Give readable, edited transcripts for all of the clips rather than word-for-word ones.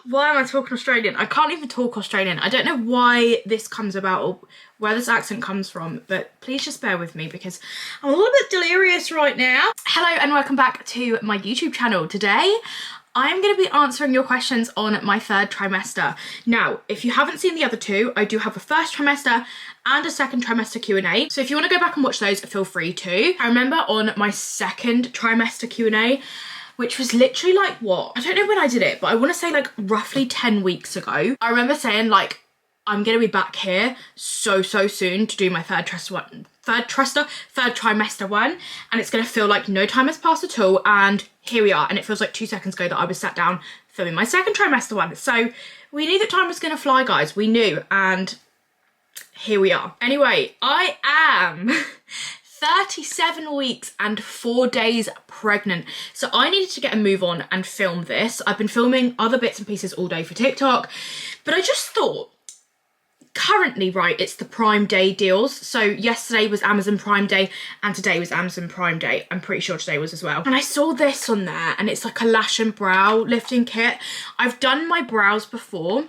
Why am I talking Australian? I can't even talk Australian. I don't know why this comes about or where this accent comes from, but please just bear with me because I'm a little bit delirious right now. Hello and welcome back to my YouTube channel. Today, I'm going to be answering your questions on my third trimester. Now, if you haven't seen the other two, I do have a first trimester and a second trimester Q&A. So if you want to go back and watch those, feel free to. I remember on my second trimester Q&A, which was literally like what? I don't know when I did it, but I want to say like roughly 10 weeks ago. I remember saying like, I'm going to be back here so soon to do my third trimester one. And it's going to feel like no time has passed at all. And here we are. And it feels like 2 seconds ago that I was sat down filming my second trimester one. So we knew that time was going to fly, guys. We knew. And here we are. Anyway, I am 37 weeks and 4 days pregnant. So I needed to get a move on and film this. I've been filming other bits and pieces all day for TikTok, but I just thought, currently, right, it's the Prime Day deals. So yesterday was Amazon Prime Day and today was Amazon Prime Day. I'm pretty sure today was as well. And I saw this on there and it's like a lash and brow lifting kit. I've done my brows before.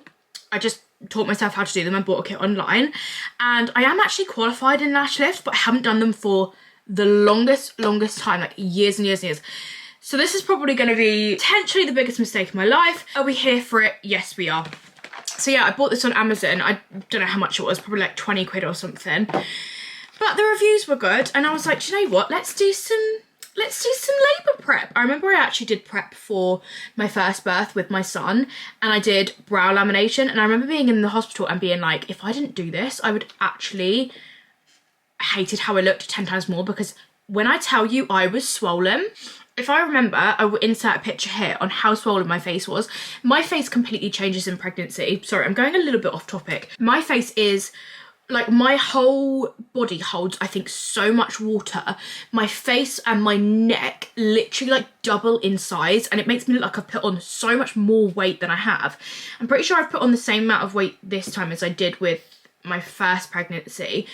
I just taught myself how to do them and bought a kit online. And I am actually qualified in lash lift, but I haven't done them for the longest time, like years and years and years. So this is probably going to be potentially the biggest mistake of my life. Are we here for it? Yes, we are. So yeah, I bought this on Amazon. I don't know how much it was, probably like 20 quid or something. But the reviews were good. And I was like, do you know what? Let's do some labour prep. I remember I actually did prep for my first birth with my son and I did brow lamination. And I remember being in the hospital and being like, if I didn't do this, I would actually hated how I looked 10 times more, because when I tell you I was swollen, if I remember, I will insert a picture here on how swollen my face was. My face completely changes in pregnancy. Sorry, I'm going a little bit off topic. My face is, like, my whole body holds, I think, so much water. My face and my neck literally, like, double in size, and it makes me look like I've put on so much more weight than I have. I'm pretty sure I've put on the same amount of weight this time as I did with my first pregnancy.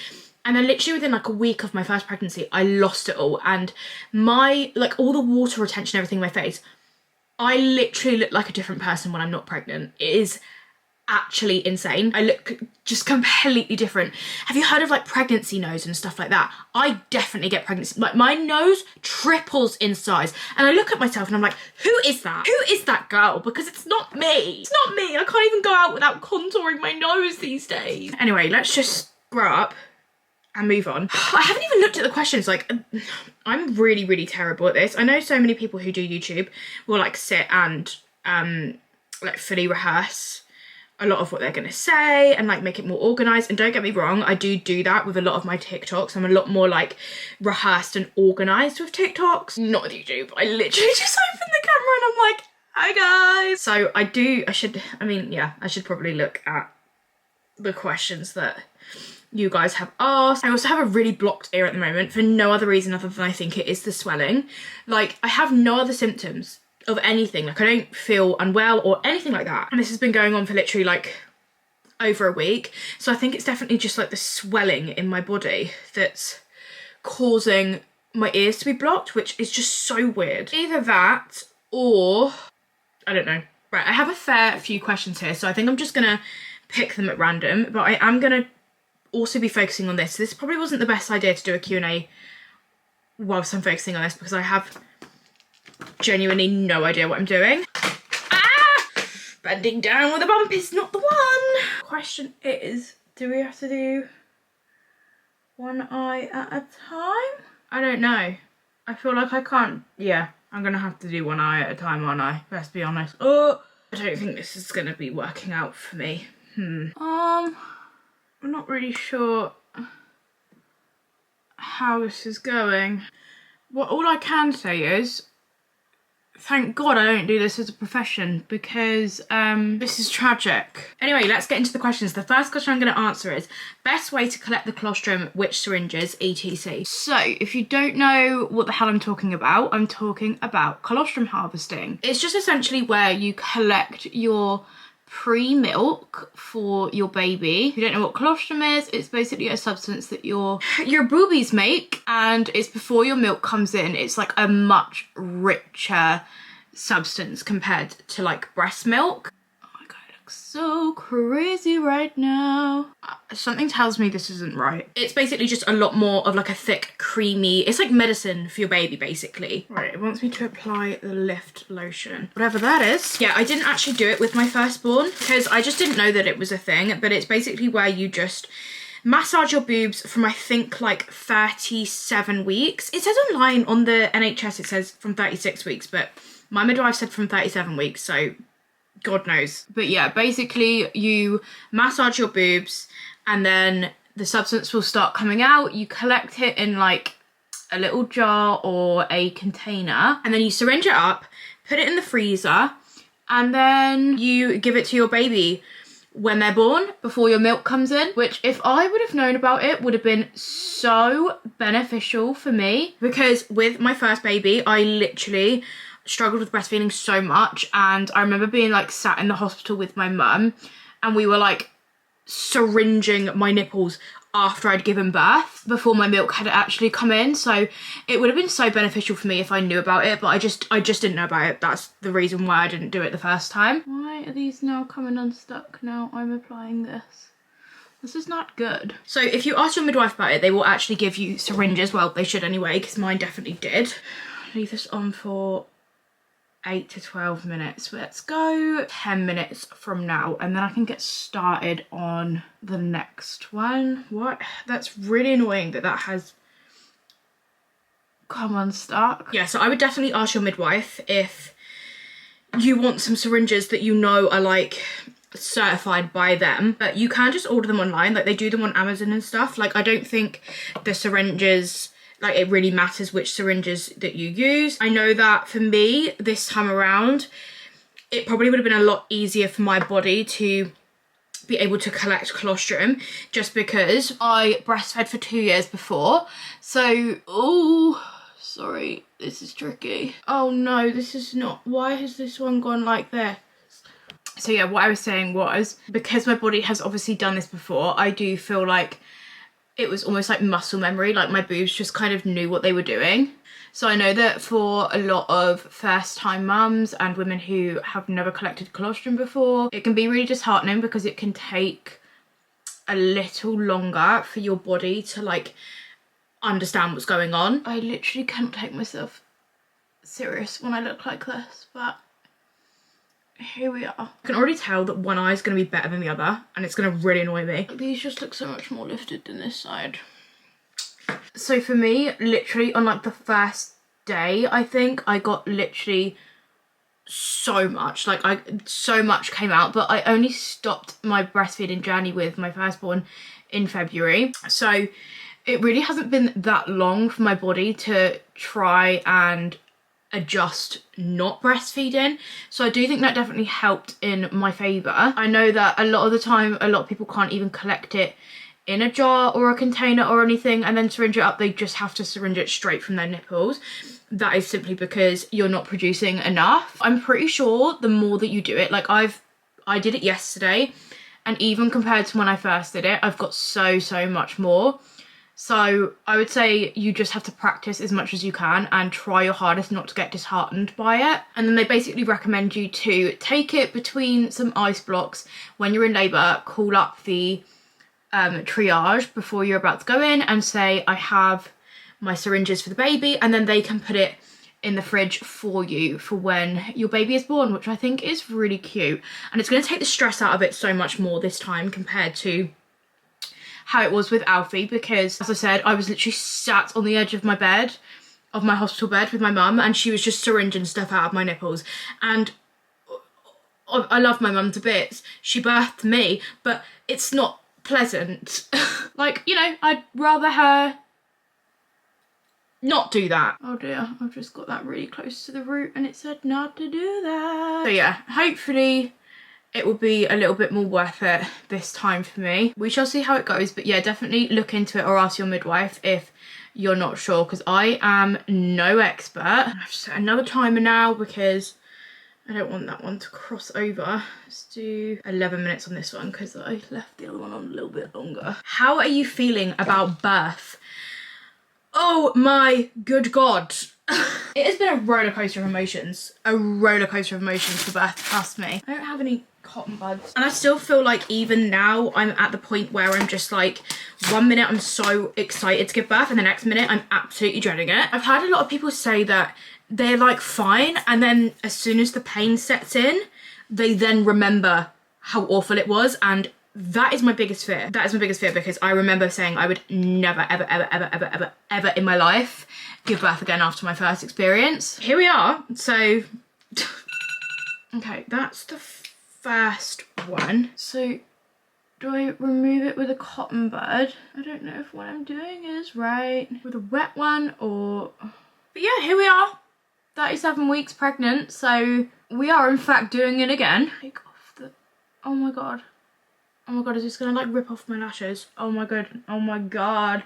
And then literally within like a week of my first pregnancy, I lost it all. And my, like, all the water retention, everything in my face, I literally look like a different person when I'm not pregnant. It is actually insane. I look just completely different. Have you heard of like pregnancy nose and stuff like that? I definitely get pregnancy. Like, my nose triples in size. And I look at myself and I'm like, who is that? Who is that girl? Because it's not me. It's not me. I can't even go out without contouring my nose these days. Anyway, let's just grow up and move on. I haven't even looked at the questions. Like, I'm really terrible at this. I know so many people who do YouTube will like sit and like fully rehearse a lot of what they're gonna say and like make it more organized. And don't get me wrong, I do that with a lot of my TikToks. I'm a lot more like rehearsed and organized with TikToks. Not with YouTube. I literally just open the camera and I'm like, hi guys. So I should probably look at the questions that you guys have asked. I also have a really blocked ear at the moment for no other reason other than I think it is the swelling. Like, I have no other symptoms of anything. Like, I don't feel unwell or anything like that. And this has been going on for literally like over a week. So I think it's definitely just like the swelling in my body that's causing my ears to be blocked, which is just so weird. Either that or I don't know. Right, I have a fair few questions here, so I think I'm just gonna pick them at random, but I am gonna also be focusing on this. This probably wasn't the best idea to do a Q&A whilst I'm focusing on this, because I have genuinely no idea what I'm doing. Ah! Bending down with a bump is not the one. Question is, do we have to do one eye at a time? I don't know. I feel like I can't. Yeah, I'm gonna have to do one eye at a time, aren't I? Let's be honest. Oh, I don't think this is gonna be working out for me. I'm not really sure how this is going. All I can say is, thank God I don't do this as a profession, because this is tragic. Anyway, let's get into the questions. The first question I'm going to answer is, best way to collect the colostrum, which syringes, etc. So, if you don't know what the hell I'm talking about colostrum harvesting. It's just essentially where you collect your pre-milk for your baby. If you don't know what colostrum is, it's basically a substance that your boobies make, and it's before your milk comes in. It's like a much richer substance compared to like breast milk. so crazy right now. Something tells me this isn't right. It's basically just a lot more of like a thick, creamy, it's like medicine for your baby basically. Right, it wants me to apply the lift lotion, whatever that is. Yeah, I didn't actually do it with my firstborn because I just didn't know that it was a thing, but it's basically where you just massage your boobs from I think like 37 weeks. It says online on the NHS, it says from 36 weeks, but my midwife said from 37 weeks, so God knows. But yeah, basically you massage your boobs and then the substance will start coming out. You collect it in like a little jar or a container and then you syringe it up, put it in the freezer, and then you give it to your baby when they're born, before your milk comes in, which if I would have known about it would have been so beneficial for me, because with my first baby I literally struggled with breastfeeding so much, and I remember being like sat in the hospital with my mum and we were like syringing my nipples after I'd given birth before my milk had actually come in. So it would have been so beneficial for me if I knew about it, but I just didn't know about it. That's the reason why I didn't do it the first time. Why are these now coming unstuck now I'm applying this? This is not good. So if you ask your midwife about it, they will actually give you syringes. Well, they should anyway, because mine definitely did. Leave this on for 8 to 12 minutes. Let's go 10 minutes from now and then I can get started on the next one. What? That's really annoying that that has come unstuck. Yeah, so I would definitely ask your midwife if you want some syringes that you know are like certified by them, but you can just order them online. Like they do them on Amazon and stuff. Like I don't think the syringes, like it really matters which syringes that you use. I know that for me this time around, it probably would have been a lot easier for my body to be able to collect colostrum just because I breastfed for 2 years before. So, oh, sorry, this is tricky. Oh no, this is not, why has this one gone like this? So yeah, what I was saying was, because my body has obviously done this before, I do feel like it was almost like muscle memory, like my boobs just kind of knew what they were doing. So I know that for a lot of first time mums and women who have never collected colostrum before, it can be really disheartening because it can take a little longer for your body to like understand what's going on. I literally can't take myself serious when I look like this, but here we are. I can already tell that one eye is going to be better than the other and it's going to really annoy me. These just look so much more lifted than this side. So for me, literally on like the first day, I think I got literally so much, like so much came out, but I only stopped my breastfeeding journey with my firstborn in February. So it really hasn't been that long for my body to try and adjust not breastfeeding. So I do think that definitely helped in my favour. I know that a lot of the time, a lot of people can't even collect it in a jar or a container or anything and then syringe it up. They just have to syringe it straight from their nipples. That is simply because you're not producing enough. I'm pretty sure the more that you do it, like I did it yesterday, and even compared to when I first did it, I've got so much more. So I would say you just have to practice as much as you can and try your hardest not to get disheartened by it. And then they basically recommend you to take it between some ice blocks when you're in labour, call up the triage before you're about to go in and say, I have my syringes for the baby, and then they can put it in the fridge for you for when your baby is born, which I think is really cute. And it's going to take the stress out of it so much more this time compared to how it was with Alfie, because as I said, I was literally sat on the edge of my bed, of my hospital bed with my mum, and she was just syringing stuff out of my nipples. And I love my mum to bits. She birthed me, but it's not pleasant. Like, you know, I'd rather her not do that. Oh dear, I've just got that really close to the root and it said not to do that. So yeah, hopefully it will be a little bit more worth it this time for me. We shall see how it goes, but yeah, definitely look into it or ask your midwife if you're not sure, because I am no expert. I have to set another timer now because I don't want that one to cross over. Let's do 11 minutes on this one because I left the other one on a little bit longer. How are you feeling about birth? Oh my good God. It has been a roller coaster of emotions. A roller coaster of emotions for birth, trust me. I don't have any cotton buds. And I still feel like even now I'm at the point where I'm just like, 1 minute I'm so excited to give birth and the next minute I'm absolutely dreading it. I've heard a lot of people say that they're like fine, and then as soon as the pain sets in, they then remember how awful it was, and that is my biggest fear. That is my biggest fear, because I remember saying I would never, ever, ever, ever, ever, ever, ever in my life give birth again after my first experience. Here we are, so... Okay, that's the first one. So, do I remove it with a cotton bud? I don't know if what I'm doing is right. With a wet one or... But yeah, here we are. 37 weeks pregnant, so we are in fact doing it again. Take off the... Oh my god. Oh my god, is this gonna like rip off my lashes? Oh my god, oh my god.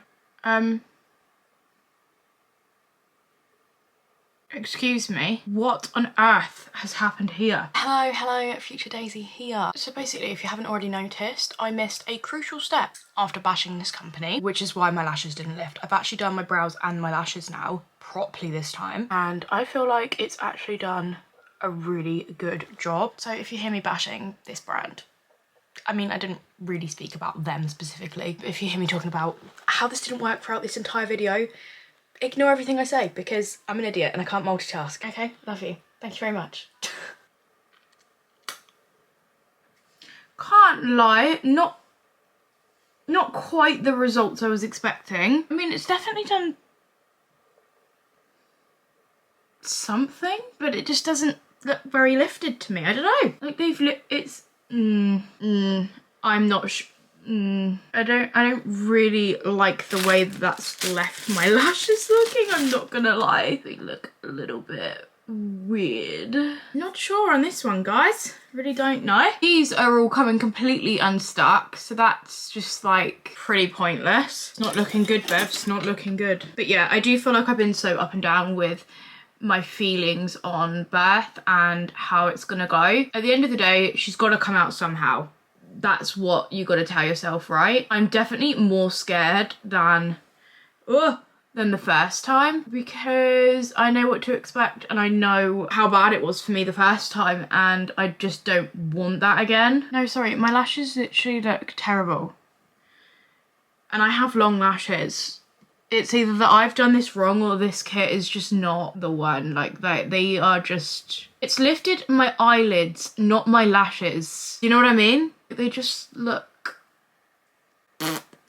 Excuse me, what on earth has happened here? Hello, Future Daisy here. So basically, if you haven't already noticed, I missed a crucial step after bashing this company, which is why my lashes didn't lift. I've actually done my brows and my lashes now, properly this time, and I feel like it's actually done a really good job. So if you hear me bashing this brand, I mean, I didn't really speak about them specifically, but if you hear me talking about how this didn't work throughout this entire video, ignore everything I say, because I'm an idiot and I can't multitask. Okay, love you. Thank you very much. Can't lie, not quite the results I was expecting. I mean, it's definitely done something, but it just doesn't look very lifted to me. I don't know. Like it's I'm not I don't really like the way that's left my lashes looking, I'm not gonna lie. They look a little bit weird. Not sure on this one, guys. Really don't know. These are all coming completely unstuck, so that's just like pretty pointless. It's not looking good, Bevs, not looking good. But yeah, I do feel like I've been so up and down with my feelings on birth and how it's gonna go. At the end of the day, she's gotta come out somehow. That's what you gotta tell yourself, right? I'm definitely more scared than the first time, because I know what to expect and I know how bad it was for me the first time, and I just don't want that again. No, sorry, my lashes literally look terrible. And I have long lashes. It's either that I've done this wrong or this kit is just not the one. Like, they are just... It's lifted my eyelids, not my lashes. You know what I mean? They just look...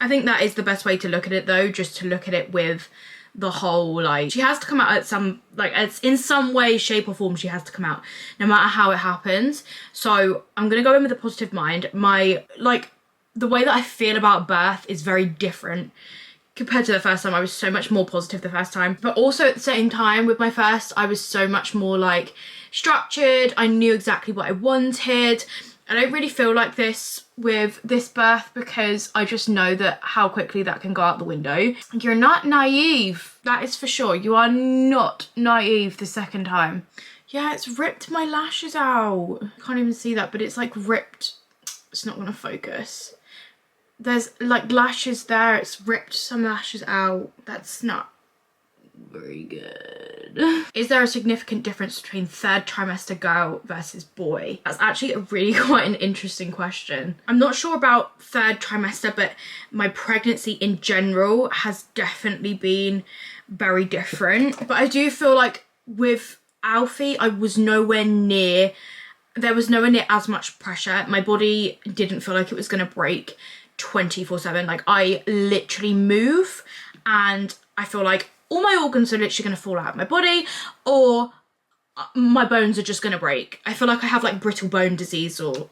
I think that is the best way to look at it, though, just to look at it with the whole, like... She has to come out at some... Like, it's in some way, shape or form, she has to come out, no matter how it happens. So, I'm going to go in with a positive mind. My, like, the way that I feel about birth is very different compared to the first time. I was so much more positive the first time, but also at the same time with my first, I was so much more like structured. I knew exactly what I wanted. I don't really feel like this with this birth, because I just know that how quickly that can go out the window. You're not naive, that is for sure. You are not naive the second time. Yeah, it's ripped my lashes out. I can't even see that, but it's like ripped. It's not gonna focus. There's like lashes there, it's ripped some lashes out. That's not very good. Is there a significant difference between third trimester girl versus boy? That's actually a really quite an interesting question. I'm not sure about third trimester, but my pregnancy in general has definitely been very different. But I do feel like with Alfie, I was nowhere near, there was nowhere near as much pressure. My body didn't feel like it was gonna break 24/7. Like, I literally move and I feel like all my organs are literally going to fall out of my body, or my bones are just going to break. I feel like I have like brittle bone disease or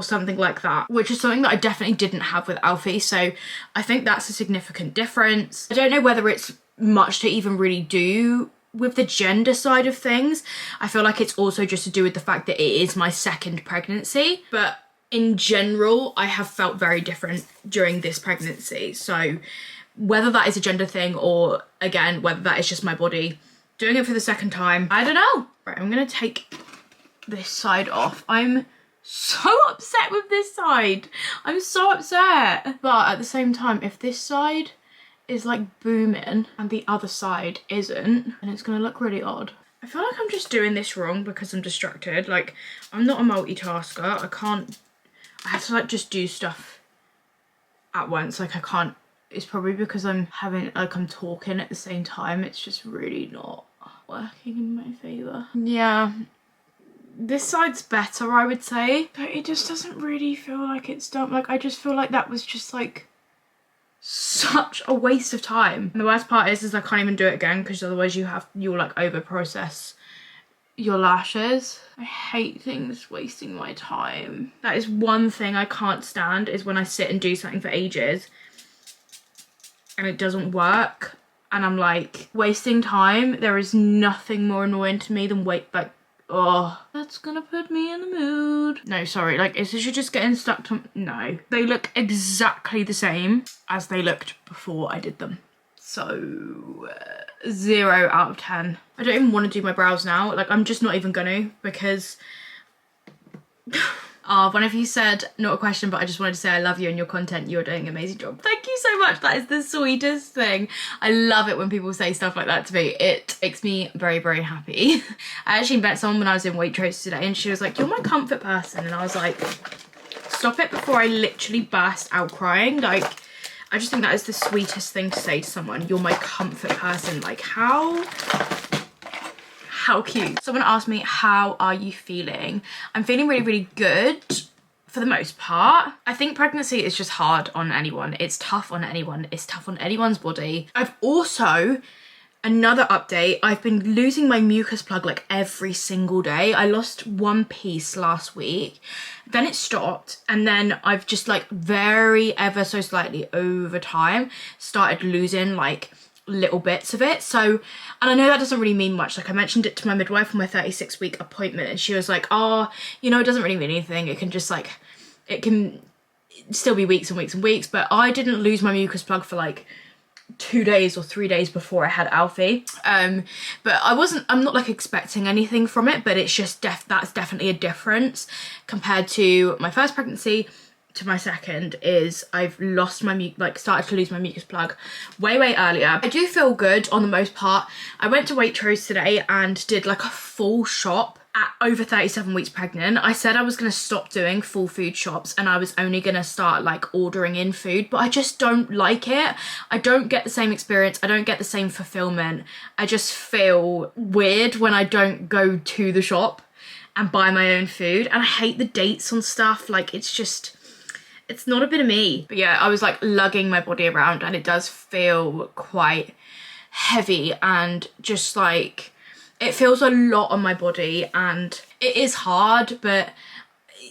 something like that, which is something that I definitely didn't have with Alfie. So I think that's a significant difference. I don't know whether it's much to even really do with the gender side of things. I feel like it's also just to do with the fact that it is my second pregnancy, but in general, I have felt very different during this pregnancy. So whether that is a gender thing or, again, whether that is just my body doing it for the second time, I don't know. Right, I'm going to take this side off. I'm so upset with this side. I'm so upset. But at the same time, if this side is like booming and the other side isn't, and it's gonna look really odd. I feel like I'm just doing this wrong because I'm distracted. Like, I'm not a multitasker. I have to like just do stuff at once. Like I can't, it's probably because I'm talking at the same time. It's just really not working in my favour. Yeah, this side's better, I would say, but it just doesn't really feel like it's done. Like, I just feel like that was just like such a waste of time. And the worst part is I can't even do it again because otherwise you'll like over process your lashes. I hate things wasting my time. That is one thing I can't stand, is when I sit and do something for ages and it doesn't work and I'm like wasting time. There is nothing more annoying to me than oh, that's gonna put me in the mood. No, sorry, like, is this just getting stuck to, no. They look exactly the same as they looked before I did them. So, 0 out of 10. I don't even want to do my brows now. Like, I'm just not even gonna, because one of you said, not a question, but I just wanted to say I love you and your content. You're doing an amazing job. Thank you so much. That is the sweetest thing. I love it when people say stuff like that to me. It makes me very, very happy. I actually met someone when I was in Waitrose today and she was like, you're my comfort person. And I was like, stop it before I literally burst out crying. Like, I just think that is the sweetest thing to say to someone. You're my comfort person. Like, how cute. Someone asked me, how are you feeling? I'm feeling really, really good for the most part. I think pregnancy is just hard on anyone. It's tough on anyone. It's tough on anyone's body. I've also, another update, I've been losing my mucus plug like every single day. I lost one piece last week, then it stopped, and then I've just like very ever so slightly over time started losing like little bits of it. So, and I know that doesn't really mean much. Like, I mentioned it to my midwife on my 36-week appointment and she was like, oh, you know, it doesn't really mean anything. It can just like, it can still be weeks and weeks and weeks. But I didn't lose my mucus plug for like 2 days or 3 days before I had Alfie. But I'm not like expecting anything from it, but it's just that's definitely a difference compared to my first pregnancy to my second. Is I've lost my started to lose my mucus plug way earlier. I do feel good on the most part. I went to Waitrose today and did like a full shop at over 37 weeks pregnant. I said I was going to stop doing full food shops and I was only going to start like ordering in food, but I just don't like it. I don't get the same experience. I don't get the same fulfillment. I just feel weird when I don't go to the shop and buy my own food, and I hate the dates on stuff. Like, it's not a bit of me. But yeah, I was like lugging my body around and it does feel quite heavy and just like, it feels a lot on my body and it is hard, but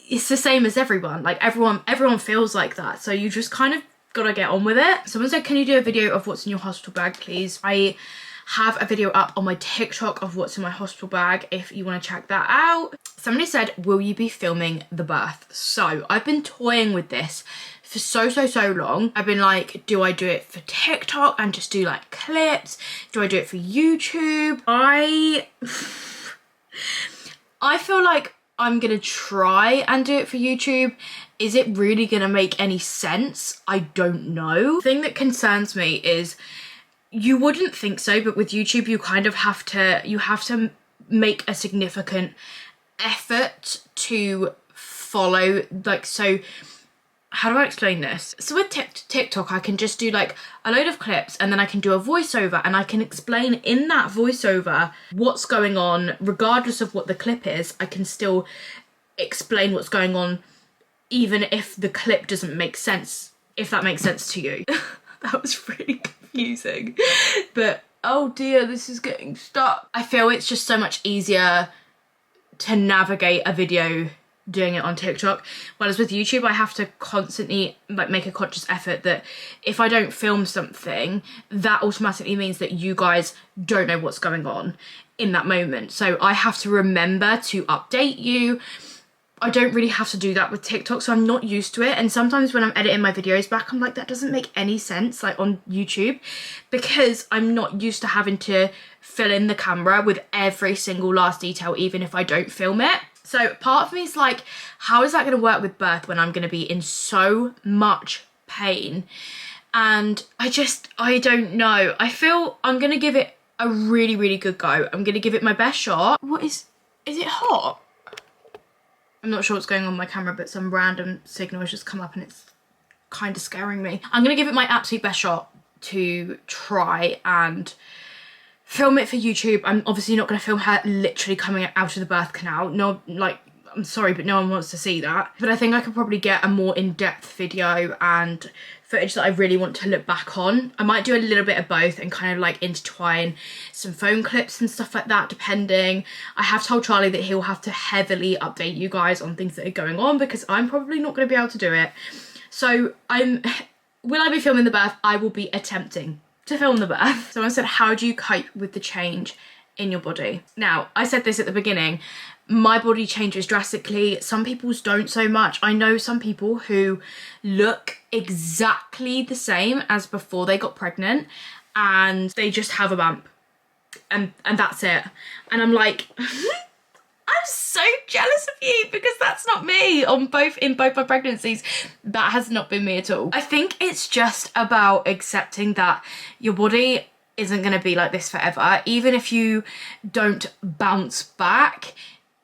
it's the same as everyone. Like, everyone feels like that. So you just kind of gotta get on with it. Someone said, can you do a video of what's in your hospital bag, please? I have a video up on my TikTok of what's in my hospital bag if you want to check that out. Somebody said, will you be filming the birth? So I've been toying with this for so long. I've been like, do I do it for TikTok and just do like clips? Do I do it for YouTube? I feel like I'm gonna try and do it for YouTube. Is it really gonna make any sense? I don't know. The thing that concerns me is, you wouldn't think so, but with YouTube you kind of have to make a significant effort to follow, like, so how do I explain this? So with TikTok I can just do like a load of clips and then I can do a voiceover and I can explain in that voiceover what's going on regardless of what the clip is. I can still explain what's going on even if the clip doesn't make sense, if that makes sense to you. That was really confusing, but oh dear, this is getting stuck. I feel it's just so much easier to navigate a video doing it on TikTok, whereas with YouTube I have to constantly like make a conscious effort that if I don't film something, that automatically means that you guys don't know what's going on in that moment. So I have to remember to update you. I don't really have to do that with TikTok, so I'm not used to it. And sometimes when I'm editing my videos back, I'm like, that doesn't make any sense, like on YouTube, because I'm not used to having to fill in the camera with every single last detail, even if I don't film it. So part of me is like, how is that going to work with birth when I'm going to be in so much pain And I don't know. I feel I'm gonna give it a really, really good go. I'm gonna give it my best shot. What is it hot? I'm not sure what's going on with my camera, but some random signal has just come up and it's kind of scaring me. I'm gonna give it my absolute best shot to try and film it for YouTube. I'm obviously not gonna film her literally coming out of the birth canal. No, like, I'm sorry, but no one wants to see that. But I think I could probably get a more in-depth video and footage that I really want to look back on. I might do a little bit of both and kind of like intertwine some phone clips and stuff like that, depending. I have told Charlie that he'll have to heavily update you guys on things that are going on because I'm probably not going to be able to do it. So will I be filming the birth? I will be attempting to film the birth. So I said, how do you cope with the change in your body? Now, I said this at the beginning, my body changes drastically. Some people's don't so much. I know some people who look exactly the same as before they got pregnant and they just have a bump and that's it. And I'm like, I'm so jealous of you because that's not me in both my pregnancies. That has not been me at all. I think it's just about accepting that your body isn't going to be like this forever. Even if you don't bounce back,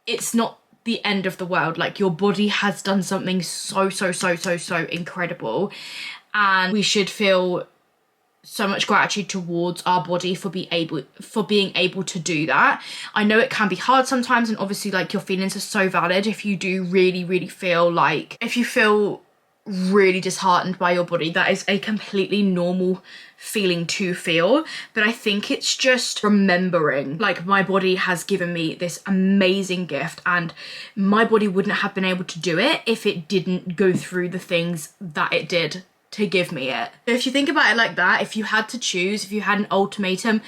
it's not the end of the world. Like, your body has done something so incredible, and we should feel so much gratitude towards our body for being able to do that. I know it can be hard sometimes, and obviously like your feelings are so valid if you do really feel like, if you feel really disheartened by your body, that is a completely normal feeling to feel. But I think it's just remembering, like, my body has given me this amazing gift and my body wouldn't have been able to do it if it didn't go through the things that it did to give me it. If you think about it like that, if you had to choose, if you had an ultimatum,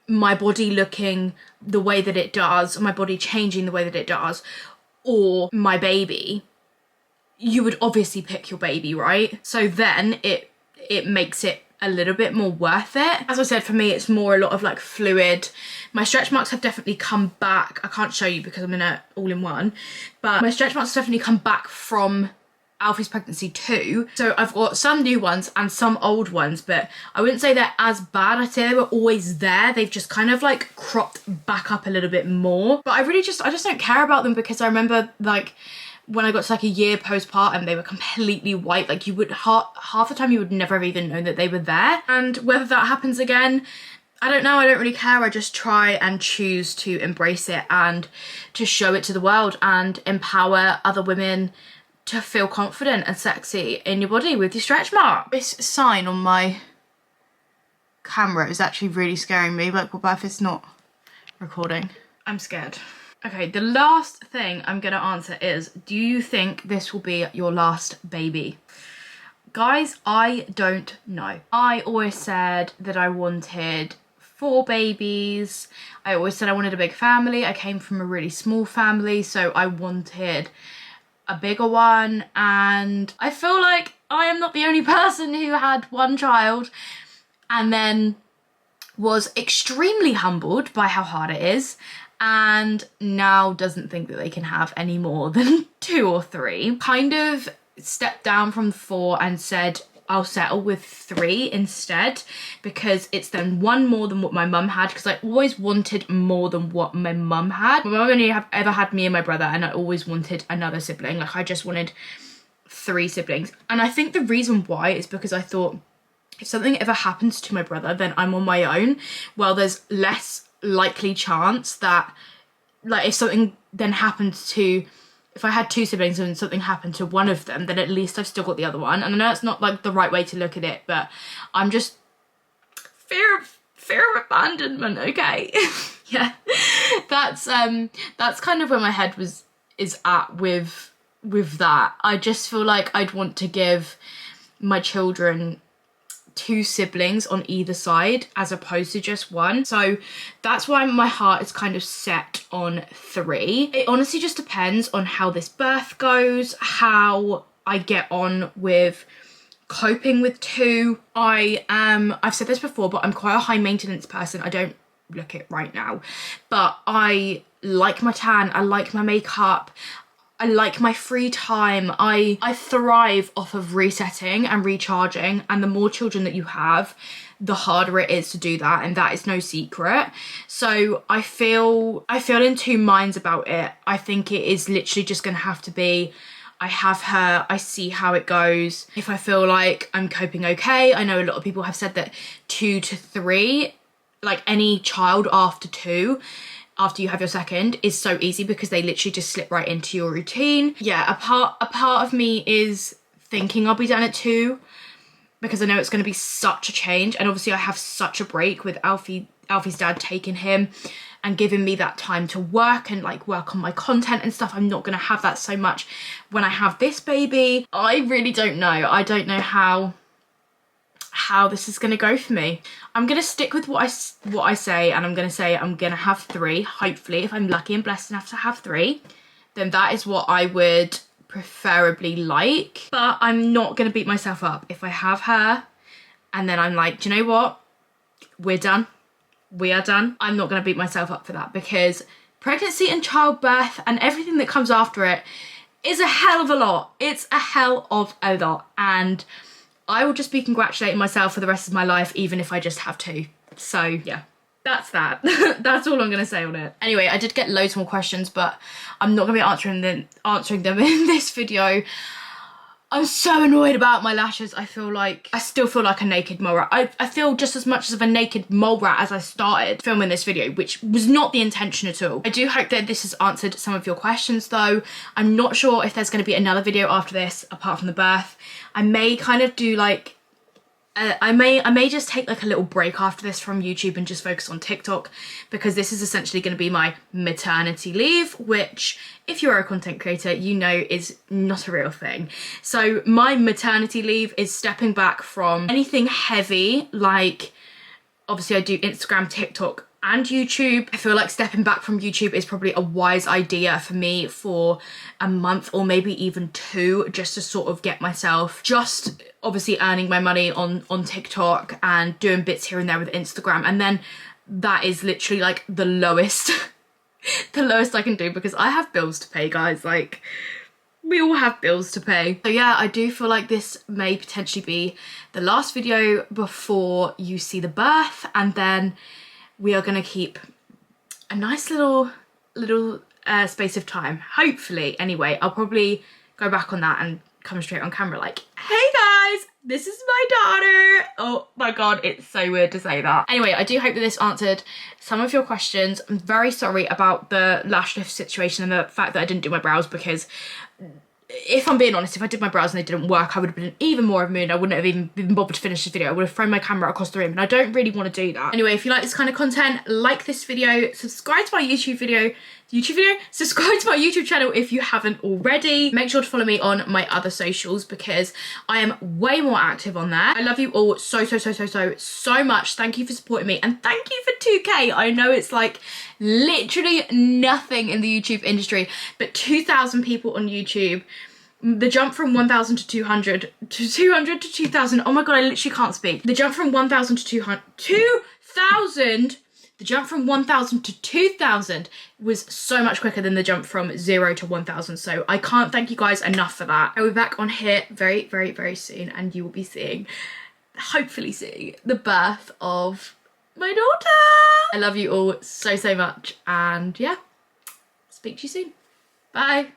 my body looking the way that it does, my body changing the way that it does, or my baby, you would obviously pick your baby, right? So then it makes it a little bit more worth it. As I said, for me, it's more a lot of like fluid. My stretch marks have definitely come back. I can't show you because I'm in a all-in-one, but my stretch marks have definitely come back from Alfie's pregnancy too. So I've got some new ones and some old ones, but I wouldn't say they're as bad. I'd say they were always there. They've just kind of like cropped back up a little bit more. But I just don't care about them because I remember like when I got to like a year postpartum, they were completely white. Like, you would half the time you would never have even known that they were there. And whether that happens again, I don't know. I don't really care. I just try and choose to embrace it and to show it to the world and empower other women to feel confident and sexy in your body with your stretch mark. This sign on my camera is actually really scaring me. Like, what if it's not recording? I'm scared. Okay, the last thing I'm gonna answer is, do you think this will be your last baby? Guys, I don't know. I always said that I wanted 4 babies. I always said I wanted a big family. I came from a really small family, so I wanted a bigger one, and I feel like I am not the only person who had one child and then was extremely humbled by how hard it is, and now doesn't think that they can have any more than 2 or 3. Kind of stepped down from 4 and said I'll settle with 3 instead, because it's then 1 more than what my mum had, because I always wanted more than what my mum had. My mum only ever had me and my brother, and I always wanted another sibling. Like, I just wanted 3 siblings. And I think the reason why is because I thought, if something ever happens to my brother, then I'm on my own. Well, there's less likely chance that, like, if something then happens to, if I had 2 siblings and something happened to one of them, then at least I've still got the other one. And I know it's not like the right way to look at it, but I'm just fear of abandonment, okay? Yeah, that's kind of where my head is at with that. I just feel like I'd want to give my children 2 siblings on either side as opposed to just 1. So that's why my heart is kind of set on 3. It honestly just depends on how this birth goes, how I get on with coping with 2. I've said this before, but I'm quite a high maintenance person. I don't look it right now, but I like my tan, I like my makeup. I like my free time. I thrive off of resetting and recharging, and the more children that you have, the harder it is to do that, and that is no secret. So I feel in two minds about it. I think it is literally just gonna have to be, I have her, I see how it goes. If I feel like I'm coping okay, I know a lot of people have said that 2 to 3, like any child after 2, after you have your second, is so easy because they literally just slip right into your routine. Yeah, a part of me is thinking I'll be done at 2 because I know it's going to be such a change, and obviously I have such a break with Alfie's dad taking him and giving me that time to work and like work on my content and stuff. I'm not going to have that so much when I have this baby. I really don't know. I don't know how this is going to go for me. I'm going to stick with what I say, and I'm going to say I'm going to have 3. Hopefully, if I'm lucky and blessed enough to have 3, then that is what I would preferably like. But I'm not going to beat myself up if I have her and then I'm like, do you know what? We're done. We are done. I'm not going to beat myself up for that, because pregnancy and childbirth and everything that comes after it is a hell of a lot. It's a hell of a lot, and I will just be congratulating myself for the rest of my life, even if I just have 2. So yeah, that's that. That's all I'm going to say on it. Anyway, I did get loads more questions, but I'm not going to be answering them in this video. I'm so annoyed about my lashes. I still feel like a naked mole rat. I feel just as much of a naked mole rat as I started filming this video, which was not the intention at all. I do hope that this has answered some of your questions though. I'm not sure if there's going to be another video after this, apart from the birth. I may kind of do like, I may just take like a little break after this from YouTube and just focus on TikTok, because this is essentially going to be my maternity leave, which if you're a content creator, you know is not a real thing. So my maternity leave is stepping back from anything heavy, like obviously I do Instagram, TikTok and YouTube. I feel like stepping back from YouTube is probably a wise idea for me for a month or maybe even 2, just to sort of get myself just obviously earning my money on TikTok and doing bits here and there with Instagram. And then that is literally like the lowest the lowest I can do, because I have bills to pay, guys. Like, we all have bills to pay. So yeah, I do feel like this may potentially be the last video before you see the birth, and then we are going to keep a nice little space of time, hopefully. Anyway, I'll probably go back on that and come straight on camera like, hey guys, this is my daughter. Oh my god, it's so weird to say that. Anyway, I do hope that this answered some of your questions. I'm very sorry about the lash lift situation and the fact that I didn't do my brows, because if I'm being honest, if I did my brows and they didn't work, I would have been even more of a mood. I wouldn't have even been bothered to finish this video. I would have thrown my camera across the room, and I don't really want to do that. Anyway, if you like this kind of content, like this video, subscribe to my YouTube video, subscribe to my YouTube channel if you haven't already. Make sure to follow me on my other socials, because I am way more active on there. I love you all so much. Thank you for supporting me, and thank you for 2K. I know it's like literally nothing in the YouTube industry, but 2,000 people on YouTube. The jump from 1,000 to 200 to 200 to 2,000. Oh my god, I literally can't speak. The jump from 1,000 to 2,000. The jump from 1,000 to 2,000 was so much quicker than the jump from 0 to 1,000. So I can't thank you guys enough for that. I'll be back on here very soon, and you will be hopefully seeing the birth of my daughter. I love you all so much, and yeah, speak to you soon. Bye.